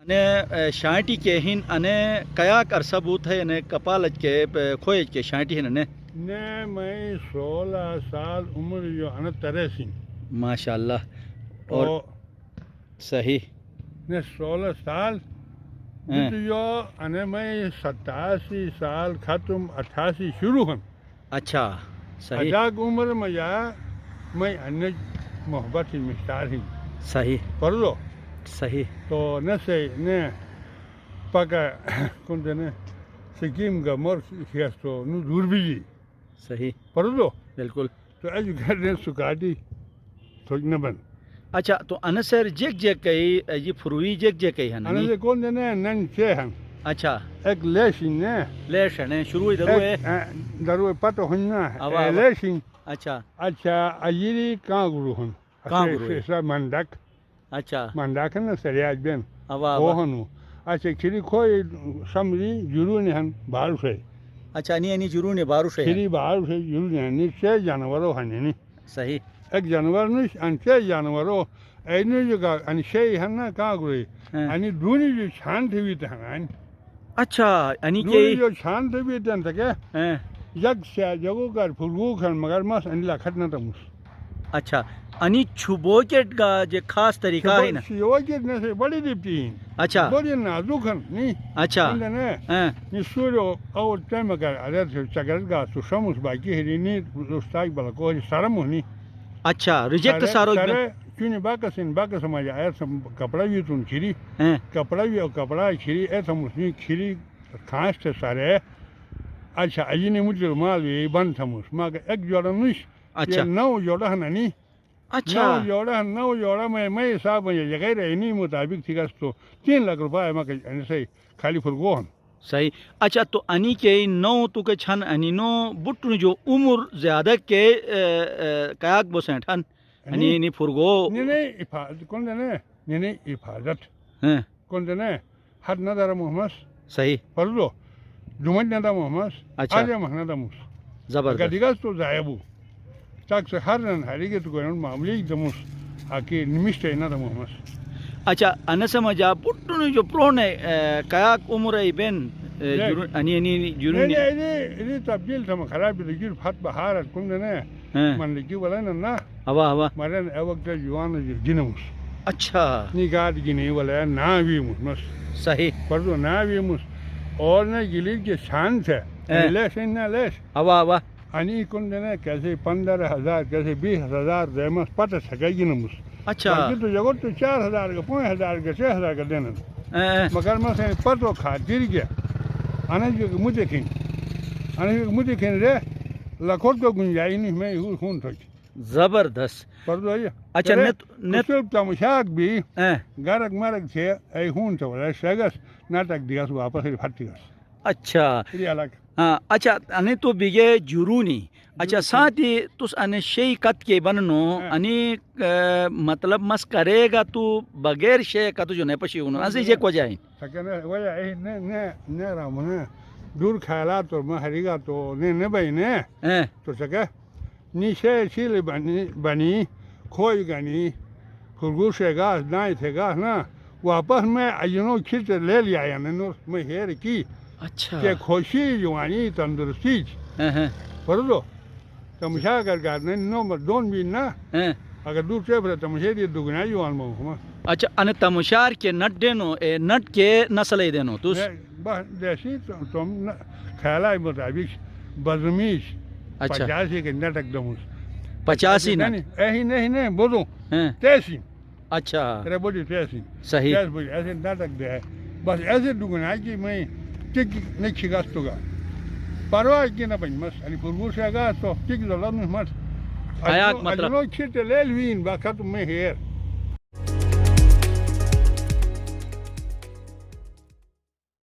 ane shanti ke hin ane kayak arsa but hai ane kapalaj ke khoej ke shanti hin ane نے میں 16 سال عمر جو انا تریسی ماشاءاللہ اور صحیح نے 16 سال جو انا میں 87 سال ختم 88 شروع ہن اچھا صحیح اداک عمر میں یا میں ان محبت مشتار ہی صحیح پڑھ لو صحیح تو نہ سے نے پکا کون نے سکیم کا مر کھیستو نو دور بھی صحیح پڑھ لو بالکل تو ایج گھر نے سکاٹی تو نہ بن اچھا تو انسر جیک جیک کئی یہ فروی جیک جیک کئی ہن انا سے کون نے نن چھ ہن اچھا ایک لیشن نے لیش نے شروع درو ہے درو پتہ ہننا لیشن اچھا اچھا ایری کاں گرو ہن کاں گرو سے مندک اچھا مندک نہ سریاج بن اوا وہ ہنو اچھا کھری کوئی سمری جرو نے ہن بارو سے اچھا نی جرو نے بارو سے کھری بارو سے جرو نے نی چھ جانورو ہن نی صحیح ایک جانور نش ان چھ جانورو اینو جو کا ان شے ہن نا کاں گرو ان دونی جو شانت ہوئی تھا اچھا انی دونی کے جو شانت ہوئی تھا کہ یک سے جگو کر فلگو کھن مگر مس ان لکھت نہ تمس اچھا انی چھبوکٹ کا جو خاص طریقہ ہے نا چھبوکٹ نے سے بڑی دیپتی اچھا بڑی نازک ہن نی اچھا نی سورو اور ٹائم کر ادر چگر گا تو شمس باقی ہے نی دوستاک بلا کو سرم نی اچھا ریجیکٹ سارو چونی باکس سمجھ آیا کپڑا بھی تم کھری کپڑا بھی کپڑا کھری اے تھمس نی کھری کھانس تھے سارے اچھا اجی نے مجھے مال بھی بند تھمس مگر ایک جوڑا نش اچھا 9 جوڑا ہے نی اچھا 9 جوڑا میں حساب میں جگہ رہے نہیں مطابق تھی تو 3 لاکھ روپے میں سے خالی فرگو ہن صحیح اچھا تو انی کے 9 تو کے چھن انی نو بٹ جو عمر زیادہ کے کاک بوسنٹ ہن انی نی فرگو نہیں حفاظت کون نے نہیں حفاظت کون نے حد نظر محمد صحیح پڑھ لو جمعہ ندا محمد اچھا آج محمد دمس زبردست گدیگاس تو زایبو تاک سے ہر رن ہری کے تو کوئی معاملے دمس آکے نمشتے نہ محمد اچھا انا سمجھا بٹن جو پرونے کاک عمر ای بن انی جرون نہیں تبدیل تھا خراب لگی فت بہار کون نے من لگی ولا نہ ہوا ہوا مرن اے وقت جوان جنمس اچھا نی گاد گنی ولا نہ وی مس صحیح پردو نہ وی مس اور نہ گلی کے شان تھے لیش نہ لیش ہوا ہوا انی کون نے کیسے 15,000 کیسے 20,000 دیمس پتہ سگا گنمس اچھا تو جگہ تو 4,000 کا 5,000 کا 6,000 کا دینا مگر میں سے پتو کھا گر گیا انا جو مجھے کھین رے لاکھوں کو گنجائش نہیں میں خون تھا زبردست پردو اچھا نت تمشاک بھی گرک مرک تھے اے خون تھا ولا شگس ناٹک دیاس واپس پھٹی گس اچھا یہ الگ ہاں اچھا انی تو بیگے جرونی اچھا ساتھ ہی تس ان شے کت کے بننو انی مطلب مس کرے گا تو بغیر شے کا تو جو نہیں پشی ہونو اسی جے کو جائیں سکنے وجہ اے نے رامن دور خیالات تو مہری گا تو نے بھائی نے تو سکے نیشے چیل بنی کھوئی گنی خرگوشے گا نائے تھے گا نا واپس میں اجنو کھچ لے لیا یا میں ہیر کی اچھا کہ خوشی جوانی تندرستی پڑھ لو تمشا کر نمبر 2 بھی نہ اگر دور سے پھر تمشے دی دگنا جوان میں اچھا ان تمشار کے نٹ دینو نٹ کے نسل دینو تو دیسی تم خیال مطابق بدمیش 85 کے نٹک دمس 85 نٹ نہیں بولو تیسی اچھا تیرے بولی تیسی صحیح ایسے نٹک دے بس ایسے دگنا کی میں ٹک نہیں کھگاستو گا پرواہ کی نہ بن مس یعنی فرگو سے گا تو ٹک لو مس مطلب اجنو کھٹ لے لوین با ختم میں ہیر